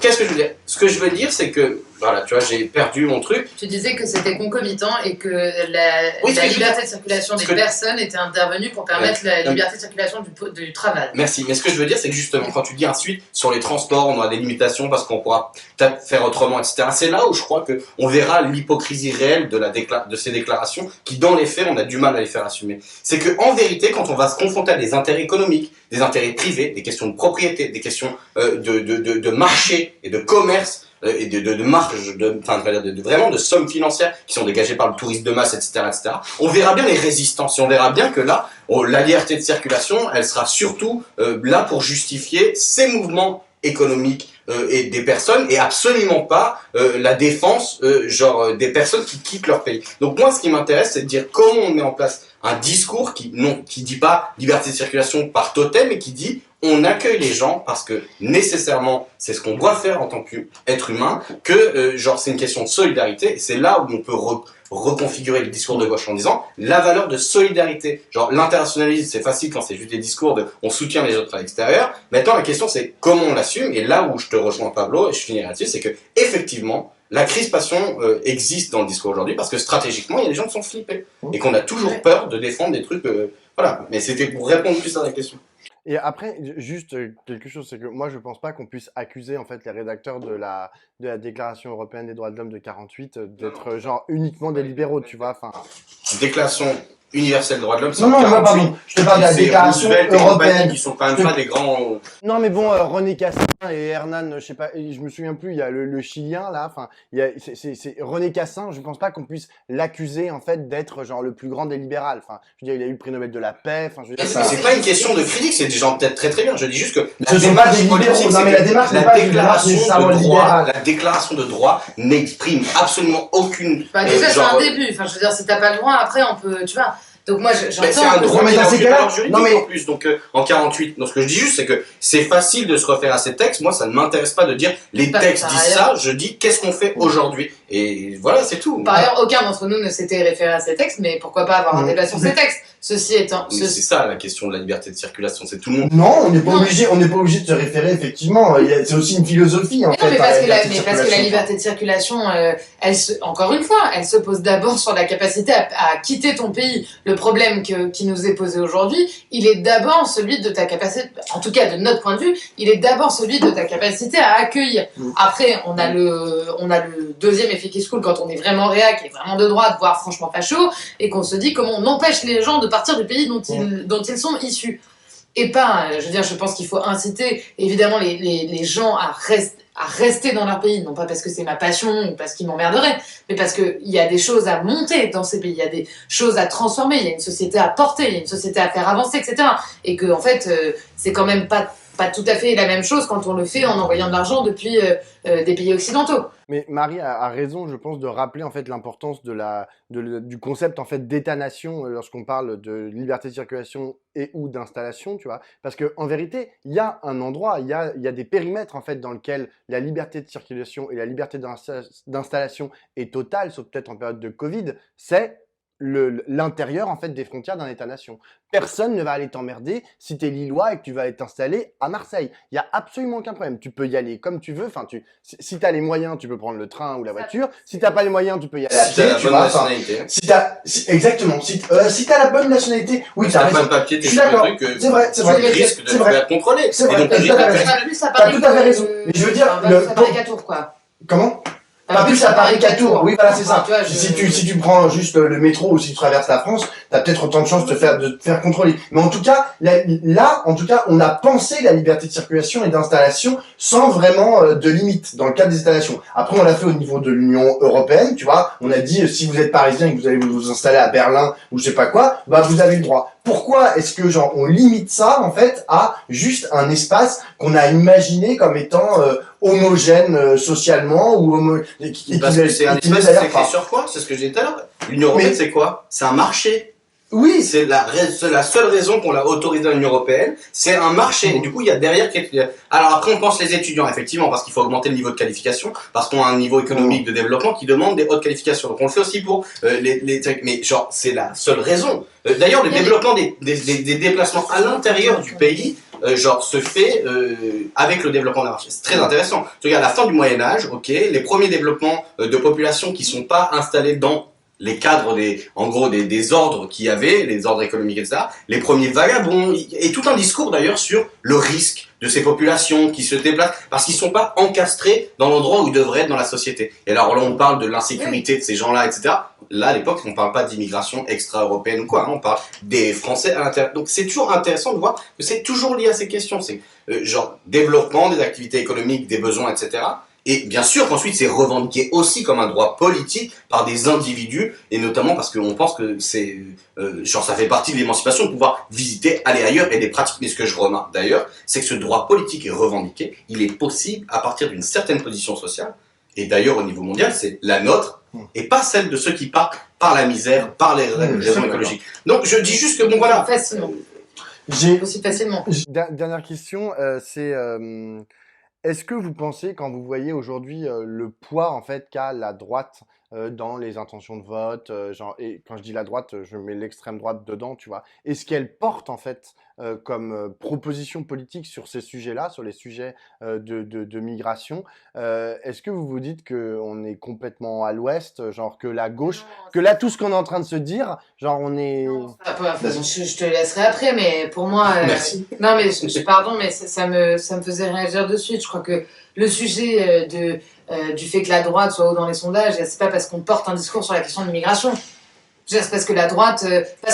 Qu'est-ce que je veux dire? Ce que je veux dire, c'est que voilà, tu vois, j'ai perdu mon truc. Tu disais que c'était concomitant et que la liberté de circulation des personnes était intervenue pour permettre la liberté de circulation du travail. Merci, mais ce que je veux dire, c'est que justement, quand tu dis ensuite, sur les transports, on aura des limitations parce qu'on pourra peut-être faire autrement, etc. C'est là où je crois qu'on verra l'hypocrisie réelle de ces déclarations qui, dans les faits, on a du mal à les faire assumer. C'est qu'en vérité, quand on va se confronter à des intérêts économiques, des intérêts privés, des questions de propriété, des questions de marché et de commerce, et de marge, vraiment de sommes financières qui sont dégagées par le tourisme de masse, etc., on verra bien les résistances et on verra bien que là, la liberté de circulation, elle sera surtout là pour justifier ces mouvements économiques et des personnes et absolument pas la défense des personnes qui quittent leur pays. Donc moi, ce qui m'intéresse, c'est de dire comment on met en place un discours qui dit pas liberté de circulation par totem, mais qui dit on accueille les gens parce que nécessairement c'est ce qu'on doit faire en tant qu'être humain, que c'est une question de solidarité et c'est là où on peut reconfigurer le discours de gauche en disant la valeur de solidarité. L'internationalisme c'est facile quand c'est juste des discours de on soutient les autres à l'extérieur. Maintenant la question c'est comment on l'assume et là où je te rejoins Pablo et je finirai là-dessus, c'est que effectivement la crispation existe dans le discours aujourd'hui parce que stratégiquement il y a des gens qui sont flippés et qu'on a toujours peur de défendre des trucs voilà, mais c'était pour répondre plus à la question. Et après, juste quelque chose, c'est que moi, je pense pas qu'on puisse accuser en fait les rédacteurs de la Déclaration européenne des droits de l'homme de 48 d'être uniquement des libéraux, tu vois. Enfin. Déclaration universelle des droits de l'homme. Non, pardon. Je te parle de la Déclaration européenne. Qui sont quand même pas des grands. Non, mais bon, René Cassin et Hernan, je sais pas, je me souviens plus. Il y a le Chilien là. Enfin, c'est René Cassin. Je pense pas qu'on puisse l'accuser en fait d'être le plus grand des libérales. Enfin, je veux dire, il a eu le prix Nobel de la paix. Enfin, je veux dire, c'est pas une question de critique. C'est des gens peut-être très très bien. Je dis juste que ce sont pas des libéraux. Non, mais la démarche n'est pas une démarche nécessairement libérale. La déclaration de droit n'exprime absolument aucune. Déjà, c'est un début. Enfin, je veux dire, si t'as pas le droit, après, on peut, tu vois. Donc moi, j'entends. C'est un droit mais dans ces cas-là, en plus. Donc en 48. Donc ce que je dis juste, c'est que c'est facile de se refaire à ces textes. Moi, ça ne m'intéresse pas de dire les textes disent ça. Je dis qu'est-ce qu'on fait aujourd'hui. Et voilà, c'est tout. Par ailleurs, aucun d'entre nous ne s'était référé à ces textes, mais pourquoi pas avoir un débat sur ces textes. Ceci étant. C'est ça la question de la liberté de circulation. C'est tout le monde. Non, on n'est pas obligé de se référer effectivement. C'est aussi une philosophie en fait. Mais parce que la liberté de circulation, encore une fois, elle se pose d'abord sur la capacité à quitter ton pays. Le problème qui nous est posé aujourd'hui, il est d'abord celui de ta capacité, en tout cas de notre point de vue, il est d'abord celui de ta capacité à accueillir. Après, on a le deuxième effet qui se coule quand on est vraiment réac et vraiment de droite, voire franchement facho, et qu'on se dit comment on empêche les gens de partir du pays dont ils sont issus. Et pas, je veux dire, je pense qu'il faut inciter évidemment les gens à rester dans leur pays, non pas parce que c'est ma passion ou parce qu'ils m'emmerderaient, mais parce qu'il y a des choses à monter dans ces pays, il y a des choses à transformer, il y a une société à porter, il y a une société à faire avancer, etc. Et que en fait, c'est quand même pas tout à fait la même chose quand on le fait en envoyant de l'argent depuis des pays occidentaux. Mais Marie a raison, je pense, de rappeler en fait l'importance du concept en fait d'État-nation lorsqu'on parle de liberté de circulation et ou d'installation, tu vois, parce que en vérité, il y a un endroit, il y a des périmètres en fait dans lesquels la liberté de circulation et la liberté d'installation est totale, sauf peut-être en période de Covid, c'est l'intérieur en fait des frontières d'un État-nation. Personne ne va aller t'emmerder si t'es Lillois et que tu vas être installé à Marseille. Il y a absolument aucun problème. Tu peux y aller comme tu veux. Enfin, si t'as les moyens, tu peux prendre le train ou la voiture. Si t'as pas les moyens, tu peux y aller à pied. Tu vois. Exactement. Si t'as la bonne nationalité, oui, t'as pas de papier, je suis d'accord. C'est vrai. Tu risques de te faire contrôler. C'est vrai. T'as tout à fait raison. Mais je veux dire, quoi. Comment? Pas plus à Paris qu'à Tours. Oui, voilà, c'est ça. Si tu prends juste le métro ou si tu traverses la France, t'as peut-être autant de chances de te faire contrôler. Mais en tout cas, là, on a pensé la liberté de circulation et d'installation sans vraiment de limite dans le cadre des installations. Après, on l'a fait au niveau de l'Union européenne, tu vois. On a dit, si vous êtes parisien et que vous allez vous installer à Berlin ou je sais pas quoi, bah, vous avez le droit. Pourquoi est-ce que on limite ça en fait à juste un espace qu'on a imaginé comme étant homogène socialement ou parce que c'est un espace c'est créé sur quoi? C'est ce que j'ai dit tout à l'heure. L'Union européenne c'est quoi? C'est un marché. Oui, c'est la seule raison qu'on l'a autorisé dans l'Union européenne, c'est un marché. Et du coup, il y a derrière alors après on pense les étudiants effectivement parce qu'il faut augmenter le niveau de qualification parce qu'on a un niveau économique de développement qui demande des hautes qualifications. Donc on le fait aussi pour les trucs mais c'est la seule raison. D'ailleurs le développement des déplacements à l'intérieur du pays genre se fait avec le développement de la marché. C'est très intéressant. Tu regardes la fin du Moyen-Âge, ok, les premiers développements de population qui sont pas installés dans les cadres en gros des ordres qu'il y avait, les ordres économiques, etc. Les premiers vagabonds, et tout un discours d'ailleurs sur le risque de ces populations qui se déplacent parce qu'ils sont pas encastrés dans l'endroit où ils devraient être dans la société. Et alors là, on parle de l'insécurité de ces gens-là, etc. Là, à l'époque, on parle pas d'immigration extra-européenne ou quoi, hein, on parle des Français à l'intérieur. Donc c'est toujours intéressant de voir que c'est toujours lié à ces questions. C'est genre développement des activités économiques, des besoins, etc. Et bien sûr qu'ensuite c'est revendiqué aussi comme un droit politique par des individus, et notamment parce qu'on pense que c'est genre ça fait partie de l'émancipation de pouvoir visiter, aller ailleurs et des pratiques. Mais ce que je remarque d'ailleurs, c'est que ce droit politique est revendiqué, il est possible à partir d'une certaine position sociale, et d'ailleurs au niveau mondial c'est la nôtre, et pas celle de ceux qui partent par la misère, par les raisons écologiques. Donc je dis juste que bon voilà. Facilement. Aussi facilement. Dernière question, c'est... est-ce que vous pensez, quand vous voyez aujourd'hui le poids en fait qu'a la droite dans les intentions de vote, genre, et quand je dis la droite, je mets l'extrême droite dedans, tu vois, et ce qu'elle porte en fait comme proposition politique sur ces sujets-là, sur les sujets de migration, est-ce que vous vous dites qu'on est complètement à l'ouest, genre que la gauche, que là tout ce qu'on est en train de se dire, genre on est... Je te laisserai après, mais pour moi... Merci. Non, mais pardon, mais ça me faisait réagir de suite. Je crois que le sujet du fait que la droite soit haut dans les sondages, c'est pas parce qu'on porte un discours sur la question de l'immigration. C'est parce que la droite...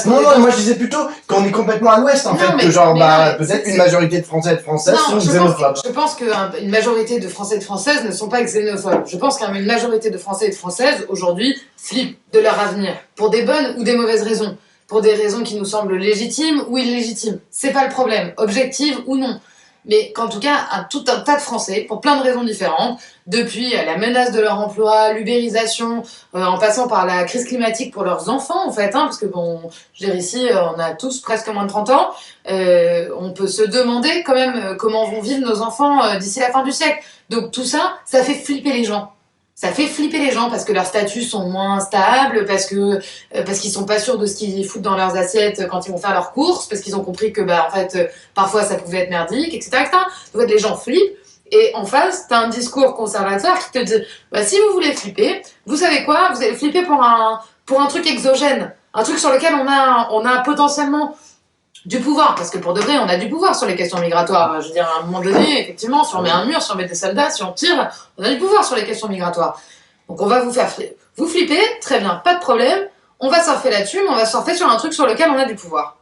Non, moi je disais plutôt qu'on est complètement à l'ouest en fait, que genre peut-être une majorité de Français et de Françaises sont xénophobes. Je pense qu'une majorité de Français et de Françaises ne sont pas xénophobes. Je pense qu'une majorité de Français et de Françaises aujourd'hui flippent de leur avenir, pour des bonnes ou des mauvaises raisons. Pour des raisons qui nous semblent légitimes ou illégitimes. C'est pas le problème, objectives ou non. Mais qu'en tout cas, tout un tas de Français, pour plein de raisons différentes, depuis la menace de leur emploi, l'ubérisation, en passant par la crise climatique pour leurs enfants, en fait, hein, parce que bon, je veux dire ici, on a tous presque moins de 30 ans, on peut se demander quand même comment vont vivre nos enfants d'ici la fin du siècle. Donc tout ça, ça fait flipper les gens. Ça fait flipper les gens parce que leurs statuts sont moins stables, parce qu'ils sont pas sûrs de ce qu'ils foutent dans leurs assiettes quand ils vont faire leurs courses, parce qu'ils ont compris que en fait parfois ça pouvait être merdique, etc., etc. Donc les gens flippent et en face t'as un discours conservateur qui te dit si vous voulez flipper, vous savez quoi, vous allez flipper pour un truc exogène, un truc sur lequel on a potentiellement du pouvoir, parce que pour de vrai, on a du pouvoir sur les questions migratoires. Je veux dire, à un moment donné, effectivement, si on met un mur, si on met des soldats, si on tire, on a du pouvoir sur les questions migratoires. Donc on va vous faire vous flipper, très bien, pas de problème, on va surfer là-dessus, mais on va surfer sur un truc sur lequel on a du pouvoir.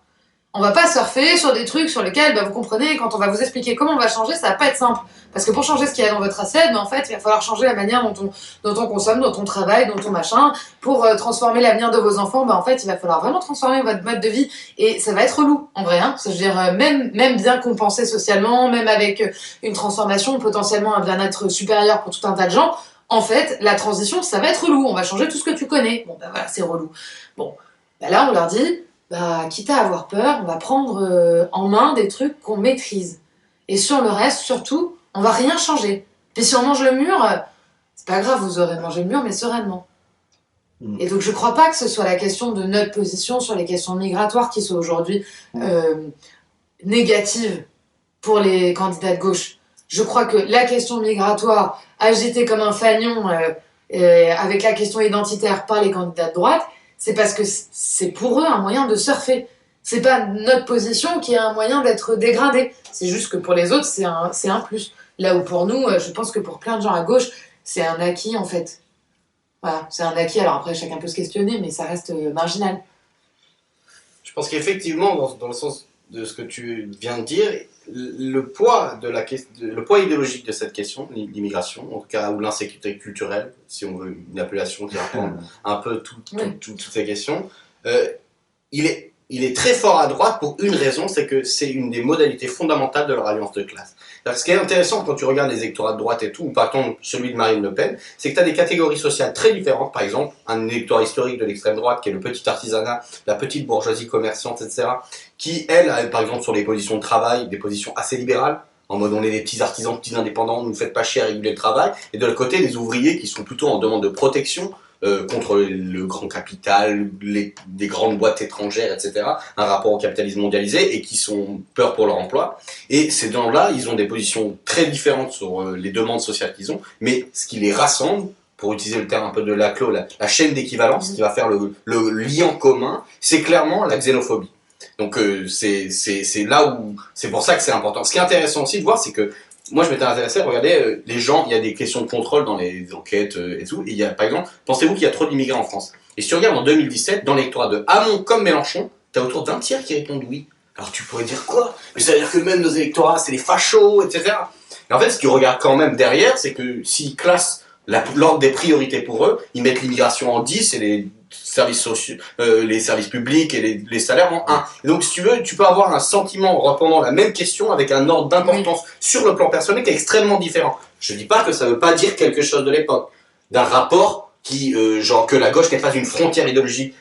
On va pas surfer sur des trucs sur lesquels, vous comprenez, quand on va vous expliquer comment on va changer, ça va pas être simple. Parce que pour changer ce qu'il y a dans votre assiette, en fait, il va falloir changer la manière dont on consomme, dont on travaille, dont on machin. Pour transformer l'avenir de vos enfants, en fait, il va falloir vraiment transformer votre mode de vie. Et ça va être relou, en vrai. Hein. Je veux dire, même bien compensé socialement, même avec une transformation, potentiellement un bien-être supérieur pour tout un tas de gens, en fait, la transition, ça va être relou. On va changer tout ce que tu connais. Bon, voilà, c'est relou. Bon, là, on leur dit... quitte à avoir peur, on va prendre en main des trucs qu'on maîtrise. Et sur le reste, surtout, on va rien changer. Puis si on mange le mur, c'est pas grave, vous aurez mangé le mur, mais sereinement. Et donc je crois pas que ce soit la question de notre position sur les questions migratoires qui soit aujourd'hui négative pour les candidats de gauche. Je crois que la question migratoire, agitée comme un fanion avec la question identitaire par les candidats de droite, c'est parce que c'est pour eux un moyen de surfer. C'est pas notre position qui est un moyen d'être dégradé. C'est juste que pour les autres, c'est un plus. Là où pour nous, je pense que pour plein de gens à gauche, c'est un acquis en fait. Voilà, c'est un acquis. Alors après, chacun peut se questionner, mais ça reste marginal. Je pense qu'effectivement, dans le sens de ce que tu viens de dire, le poids idéologique de cette question, l'immigration, en tout cas, ou l'insécurité culturelle, si on veut une appellation qui reprend un peu toutes ces questions, il est très fort à droite pour une raison, c'est que c'est une des modalités fondamentales de leur alliance de classe. Ce qui est intéressant quand tu regardes les électorats de droite et tout, ou par exemple celui de Marine Le Pen, c'est que tu as des catégories sociales très différentes. Par exemple, un électorat historique de l'extrême droite qui est le petit artisanat, la petite bourgeoisie commerçante, etc., qui, elle, a, par exemple sur les positions de travail, des positions assez libérales, en mode on est des petits artisans, petits indépendants, ne nous faites pas chier à réguler le travail, et de l'autre côté, des ouvriers qui sont plutôt en demande de protection contre le grand capital, des grandes boîtes étrangères, etc. Un rapport au capitalisme mondialisé et qui sont peur pour leur emploi. Et ces gens-là, ils ont des positions très différentes sur les demandes sociales qu'ils ont, mais ce qui les rassemble, pour utiliser le terme un peu de Laclos, la chaîne d'équivalence qui va faire le lien commun, c'est clairement la xénophobie. Donc c'est là où c'est pour ça que c'est important. Ce qui est intéressant aussi de voir, c'est que moi je m'étais intéressé à regarder les gens. Il y a des questions de contrôle dans les enquêtes et tout. Et il y a par exemple, pensez-vous qu'il y a trop d'immigrés en France? Et si tu regardes en 2017, dans l'électorat de Hamon comme Mélenchon, t'as autour d'un tiers qui répondent oui. Alors tu pourrais dire quoi? Mais ça veut dire que même nos électorats, c'est les fachos, etc. Et en fait, ce qu'ils regardent quand même derrière, c'est que s'ils classent l'ordre des priorités pour eux, ils mettent l'immigration en 10 et les services sociaux, les services publics et les salaires en 1. Et donc, si tu veux, tu peux avoir un sentiment en répondant la même question avec un ordre d'importance sur le plan personnel qui est extrêmement différent. Je dis pas que ça veut pas dire quelque chose de l'époque, d'un rapport qui, genre, que la gauche n'est pas une frontière idéologique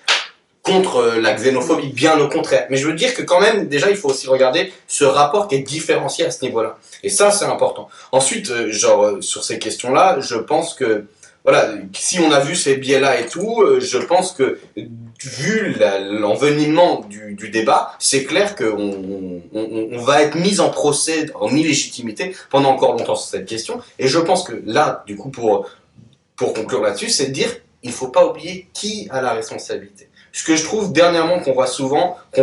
contre la xénophobie, bien au contraire. Mais je veux dire que quand même, déjà, il faut aussi regarder ce rapport qui est différencié à ce niveau-là. Et ça, c'est important. Ensuite, sur ces questions-là, je pense que, voilà, si on a vu ces biais-là et tout, je pense que, vu l'envenimement du débat, c'est clair qu'on va être mis en procès, en illégitimité, pendant encore longtemps sur cette question. Et je pense que là, du coup, pour conclure là-dessus, c'est de dire, il faut pas oublier qui a la responsabilité. Ce que je trouve dernièrement qu'on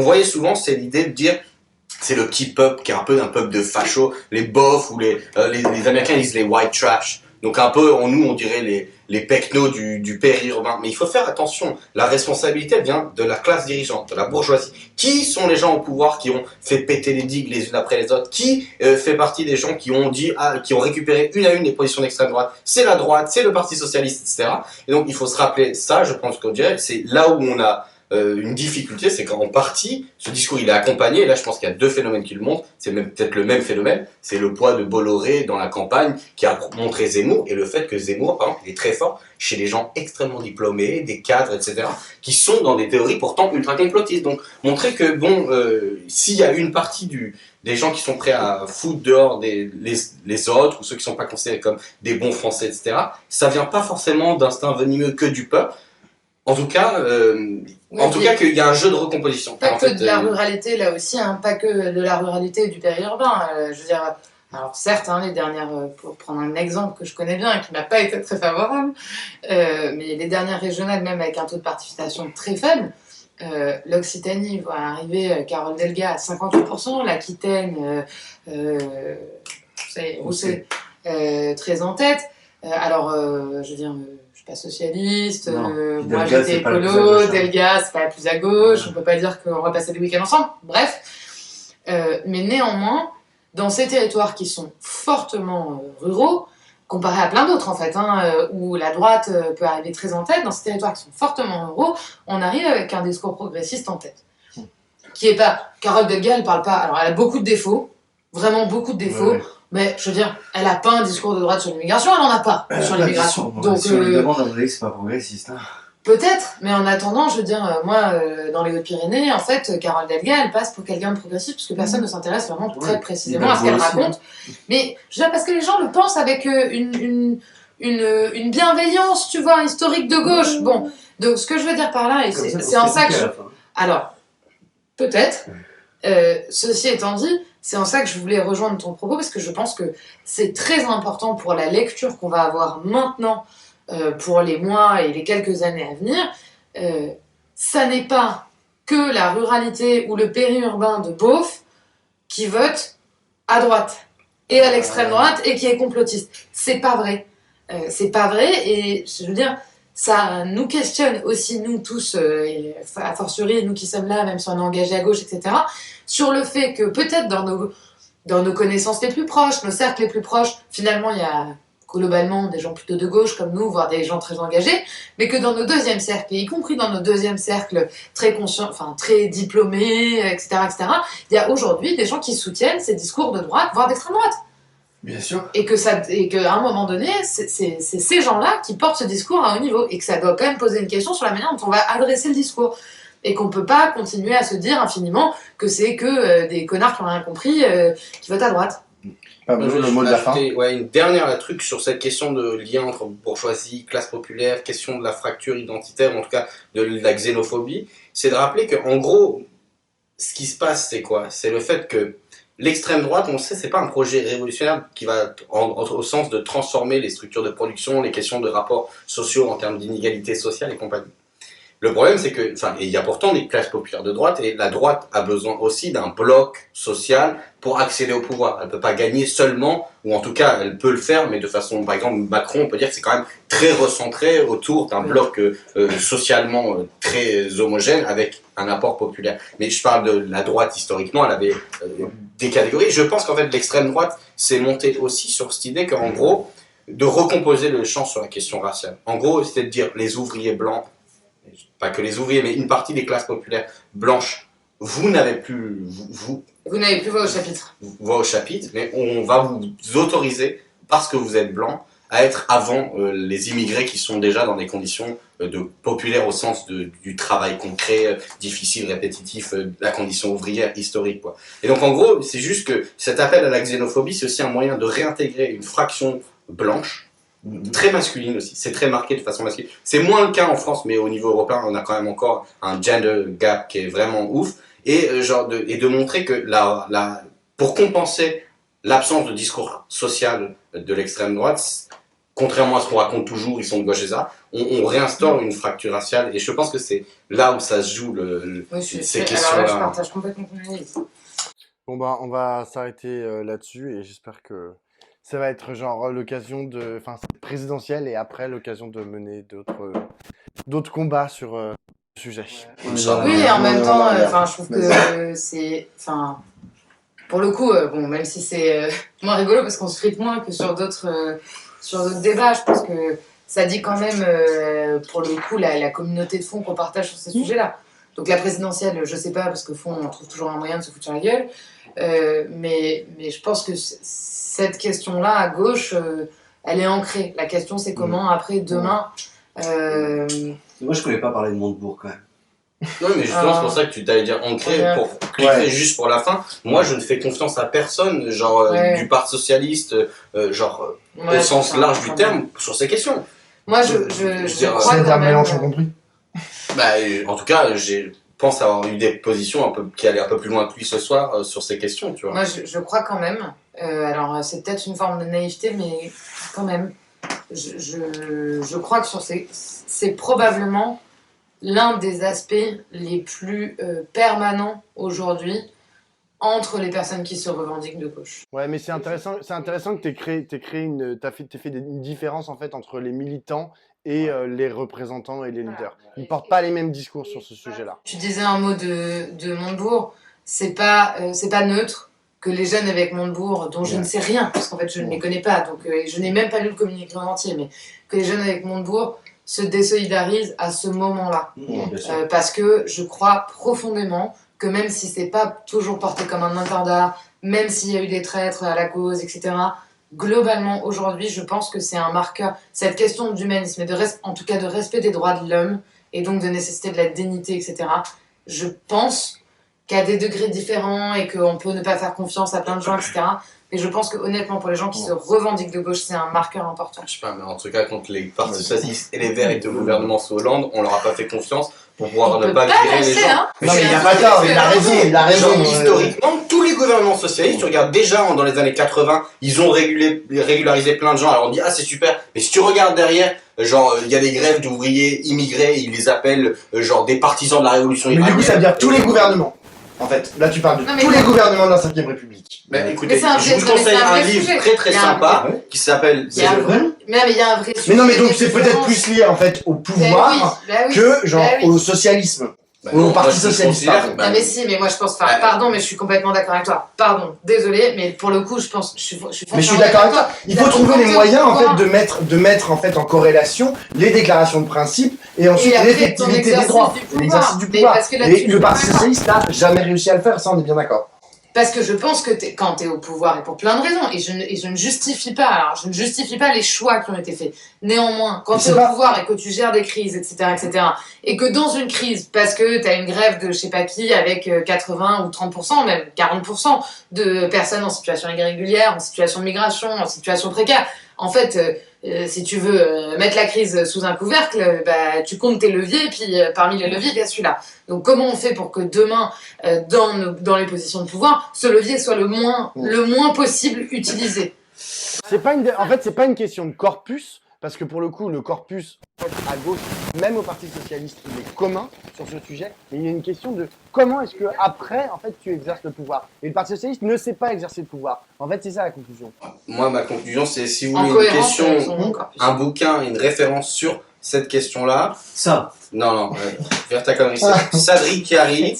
voyait souvent, c'est l'idée de dire c'est le petit peuple qui est un peu un peuple de fachos, les bofs ou les Américains disent les white trash. Donc un peu, on dirait les pecnos du périurbain. Mais il faut faire attention, la responsabilité vient de la classe dirigeante, de la bourgeoisie. Qui sont les gens au pouvoir qui ont fait péter les digues les unes après les autres? Qui fait partie des gens qui ont qui ont récupéré une à une les positions d'extrême droite? C'est la droite, c'est le Parti socialiste, etc. Et donc il faut se rappeler ça, je pense qu'on dirait, c'est là où on a une difficulté, c'est qu'en partie, ce discours il est accompagné, et là je pense qu'il y a deux phénomènes qui le montrent, c'est même peut-être le même phénomène, c'est le poids de Bolloré dans la campagne qui a montré Zemmour, et le fait que Zemmour, par exemple, il est très fort chez les gens extrêmement diplômés, des cadres, etc., qui sont dans des théories pourtant ultra complotistes. Donc montrer que, bon, s'il y a une partie des gens qui sont prêts à foutre dehors les autres, ou ceux qui sont pas considérés comme des bons Français, etc., ça vient pas forcément d'instinct venimeux que du peuple. En tout cas, qu'il y a un jeu de recomposition. Pas que de la ruralité, là aussi, hein, pas que de la ruralité et du périurbain. Je veux dire, alors certes, hein, les dernières, pour prendre un exemple que je connais bien et qui n'a pas été très favorable, mais les dernières régionales, même avec un taux de participation très faible, l'Occitanie voit arriver Carole Delga à 58%, l'Aquitaine, très en tête. Je veux dire, je suis pas socialiste, moi j'étais écolo, Delga c'est pas la plus à gauche, on peut pas dire qu'on va passer des week-ends ensemble, bref. Mais néanmoins, dans ces territoires qui sont fortement ruraux, comparé à plein d'autres en fait, où la droite peut arriver très en tête, dans ces territoires qui sont fortement ruraux, on arrive avec un discours progressiste en tête. Qui est pas... Carole Delga, elle parle pas... Alors elle a beaucoup de défauts, vraiment beaucoup de défauts, mais je veux dire, elle a pas un discours de droite sur l'immigration, elle en a pas sur l'immigration. Donc si on lui demande, on dirait que c'est pas progressiste. Hein. Peut-être, mais en attendant, je veux dire, moi, dans les Hautes-Pyrénées, en fait, Carole Delga, elle passe pour quelqu'un de progressiste, parce que personne ne s'intéresse vraiment très précisément à ce qu'elle raconte. Mais, je veux dire, parce que les gens le pensent avec une bienveillance, tu vois, historique de gauche. Bon, donc ce que je veux dire par là, et c'est en ça que je... Alors, peut-être, ceci étant dit, c'est en ça que je voulais rejoindre ton propos, parce que je pense que c'est très important pour la lecture qu'on va avoir maintenant, pour les mois et les quelques années à venir. Ça n'est pas que la ruralité ou le périurbain de beauf qui vote à droite et à l'extrême droite et qui est complotiste. C'est pas vrai. C'est pas vrai, et je veux dire, ça nous questionne aussi, nous tous, et a fortiori, nous qui sommes là, même si on est engagés à gauche, etc., sur le fait que peut-être dans nos connaissances les plus proches, nos cercles les plus proches, finalement, il y a globalement des gens plutôt de gauche comme nous, voire des gens très engagés, mais que dans nos deuxièmes cercles, et y compris dans nos deuxièmes cercles très conscients, enfin très diplômés, etc., il y a aujourd'hui des gens qui soutiennent ces discours de droite, voire d'extrême droite. Bien sûr. Et qu'à un moment donné, c'est ces gens-là qui portent ce discours à haut niveau, et que ça doit quand même poser une question sur la manière dont on va adresser le discours. Et qu'on peut pas continuer à se dire infiniment que c'est que des connards qui ont rien compris qui votent à droite. Pablo, Je le mot de la fin. ajouter, ouais, une dernière truc sur cette question de lien entre bourgeoisie, classe populaire, question de la fracture identitaire, en tout cas de la xénophobie, c'est de rappeler que en gros, ce qui se passe, c'est quoi? C'est le fait que l'extrême droite, on le sait, c'est pas un projet révolutionnaire qui va au sens de transformer les structures de production, les questions de rapports sociaux en termes d'inégalité sociale et compagnie. Le problème, c'est que, enfin, il y a pourtant des classes populaires de droite, et la droite a besoin aussi d'un bloc social pour accéder au pouvoir. Elle peut pas gagner seulement, ou en tout cas, elle peut le faire, mais de façon, par exemple, Macron, on peut dire que c'est quand même très recentré autour d'un bloc socialement très homogène, avec un apport populaire. Mais je parle de la droite, historiquement, elle avait des catégories. Je pense qu'en fait, l'extrême droite s'est montée aussi sur cette idée qu'en gros, de recomposer le champ sur la question raciale. En gros, c'est de dire les ouvriers blancs, pas que les ouvriers, mais une partie des classes populaires blanches, vous n'avez plus, vous n'avez plus voix au chapitre. Voix au chapitre, mais on va vous autoriser, parce que vous êtes blanc, à être avant les immigrés qui sont déjà dans des conditions de populaires au sens du travail concret, difficile, répétitif, la condition ouvrière historique, quoi. Et donc en gros, c'est juste que cet appel à la xénophobie, c'est aussi un moyen de réintégrer une fraction blanche, très masculine aussi, c'est très marqué de façon masculine. C'est moins le cas en France, mais au niveau européen, on a quand même encore un gender gap qui est vraiment ouf. Et de montrer que pour compenser l'absence de discours social de l'extrême droite, contrairement à ce qu'on raconte toujours, ils sont de gauche et ça, on réinstaure une fracture raciale. Et je pense que c'est là où ça se joue ces questions-là. Alors là, je partage complètement ton analyse. Bon bah on va s'arrêter là-dessus et j'espère que ça va être genre l'occasion de, enfin présidentielle et après l'occasion de mener d'autres combats sur le sujet. Oui, et en même temps, je trouve que c'est, pour le coup, bon, même si c'est moins rigolo parce qu'on se frite moins que sur d'autres débats, je pense que ça dit quand même, pour le coup, la communauté de fond qu'on partage sur ces sujets-là. Donc la présidentielle, je sais pas, parce que fond, on trouve toujours un moyen de se foutre sur la gueule, mais je pense que cette question-là, à gauche, elle est ancrée. La question, c'est comment, après, demain... Moi, je ne connais pas parler de Montebourg, quand même. Oui, mais justement, c'est pour ça que tu t'allais dire ancré, pour cliquer juste pour la fin. Moi, je ne fais confiance à personne, du Parti Socialiste, au sens large du terme, sur ces questions. Moi, je crois que Mélenchon compris. Bah, en tout cas, je pense avoir eu des positions qui allaient un peu plus loin que lui ce soir sur ces questions, tu vois. Moi, je crois quand même. Alors, c'est peut-être une forme de naïveté, mais quand même, je crois que c'est probablement l'un des aspects les plus permanents aujourd'hui entre les personnes qui se revendiquent de gauche. Ouais, mais c'est intéressant que t'as fait une différence en fait entre les militants et les représentants et les leaders. Ils ne portent pas les mêmes discours sur ce sujet-là. Tu disais un mot de Montebourg, c'est pas neutre que les jeunes avec Montebourg, dont je ne sais rien, parce qu'en fait je ne les connais pas, donc je n'ai même pas lu le communiqué en entier, mais que les jeunes avec Montebourg se désolidarisent à ce moment-là. Parce que je crois profondément que même si c'est pas toujours porté comme un intendard, même s'il y a eu des traîtres à la cause, etc., globalement, aujourd'hui, je pense que c'est un marqueur. Cette question d'humanisme et en tout cas de respect des droits de l'homme et donc de nécessité de la dignité, etc., je pense qu'à des degrés différents et qu'on peut ne pas faire confiance à plein de gens, etc., mais je pense que honnêtement, pour les gens qui se revendiquent de gauche, c'est un marqueur important. Je sais pas, mais en tout cas, contre les partis socialistes et les Verts et le gouvernement sous Hollande, on leur a pas fait confiance pour pouvoir ne pas virer les gens. Hein. Non, mais il a pas tort, il a raison. Historiquement, tous les gouvernements socialistes, tu regardes déjà dans les années 80, ils ont régularisé plein de gens. Alors on dit, ah c'est super, mais si tu regardes derrière, il y a des grèves d'ouvriers immigrés, ils les appellent des partisans de la révolution iranienne. Mais du coup, ça veut dire tous les gouvernements. En fait, là tu parles de tous les gouvernements de la 5ème République. Écoutez, je vous conseille un livre très très sympa qui s'appelle... Mais il y a un vrai sujet. Mais non, mais donc c'est peut-être plus lié en fait au pouvoir que au socialisme. Au Parti Socialiste. Non mais si, mais moi je pense, pardon, mais je suis complètement d'accord avec toi. Pardon, désolé, mais pour le coup, je pense, mais je suis d'accord avec toi. Il faut trouver les moyens en fait de mettre en fait en corrélation les déclarations de principe et ensuite l'effectivité des droits, l'exercice du pouvoir. Et le Parti Socialiste n'a jamais réussi à le faire, ça on est bien d'accord. Parce que je pense que quand t'es au pouvoir, et pour plein de raisons, et je ne justifie pas, les choix qui ont été faits. Néanmoins, quand t'es au pouvoir et que tu gères des crises, etc., et que dans une crise, parce que t'as une grève de je sais pas qui avec 80 ou 30%, même 40% de personnes en situation irrégulière, en situation de migration, en situation précaire, en fait, si tu veux mettre la crise sous un couvercle, bah, tu comptes tes leviers, puis parmi les leviers, il y a celui-là. Donc comment on fait pour que demain, dans les positions de pouvoir, ce levier soit le moins possible utilisé? En fait, c'est pas une question de corpus, parce que pour le coup, le corpus, à gauche, même au Parti Socialiste, il est commun sur ce sujet, mais il y a une question de comment est-ce que après, en fait, tu exerces le pouvoir. Et le Parti Socialiste ne sait pas exercer le pouvoir. En fait, c'est ça la conclusion. Moi, ma conclusion, c'est si vous voulez une question, un bouquin, une référence sur cette question-là. Ça. Non, vers ta connerie. C'est Sadri Chiari,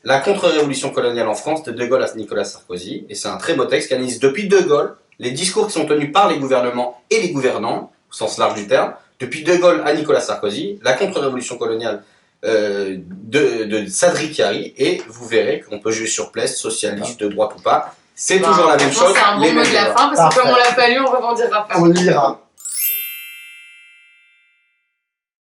La contre-révolution coloniale en France, de Gaulle à Nicolas Sarkozy. Et c'est un très beau texte qui analyse depuis De Gaulle les discours qui sont tenus par les gouvernements et les gouvernants, au sens large du terme, depuis De Gaulle à Nicolas Sarkozy, la contre-révolution coloniale de Sadri Chiari, et vous verrez qu'on peut jouer sur place, socialiste, de droite ou pas. C'est toujours la même chose. C'est un bon mot de la fin, parce que comme on l'a pas lu, on rebondira pas. On lira.